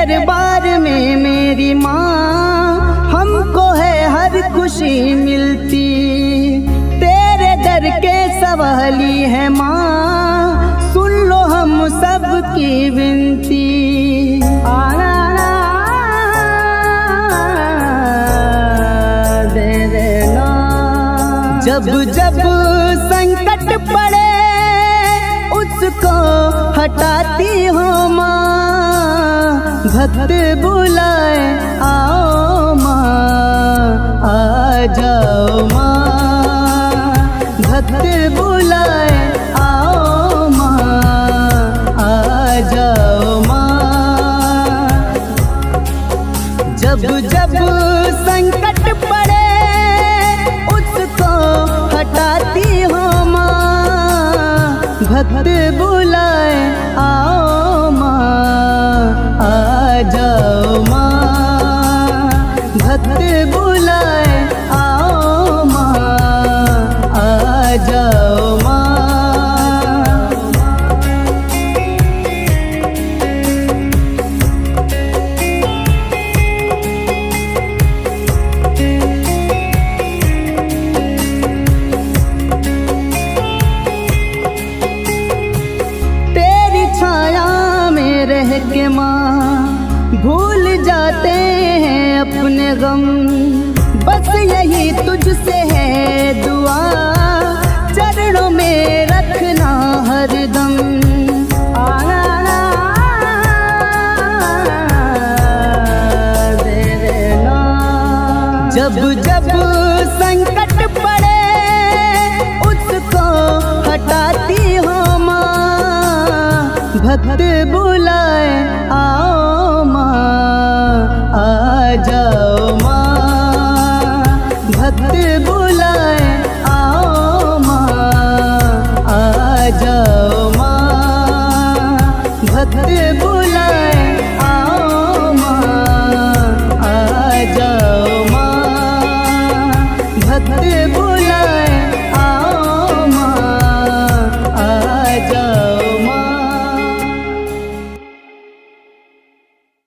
दरबार में मेरी माँ, हमको है हर खुशी मिलती। तेरे दर के सवाली है माँ, सुन लो हम सब की विनती। दे देना जब जब संकट पड़े उसको हटाती हो माँ। भक्त बुलाए आओ माँ, आ जाओ माँ। भक्त बुलाए आओ माँ, आ जाओ माँ। जब जब संकट पड़े उसको हटाती हो माँ। भक्त बुलाए आओ माँ, आ जाओ माँ। भक्त बुलाए आओ माँ, आ जाओ माँ। तेरी छाया में रह के माँ भूल जाते हैं अपने गम। बस यही तुझसे है दुआ, चरणों में रखना हरदम। दे देना जब जब संकट पड़े उसको हटाती हो माँ। भक्त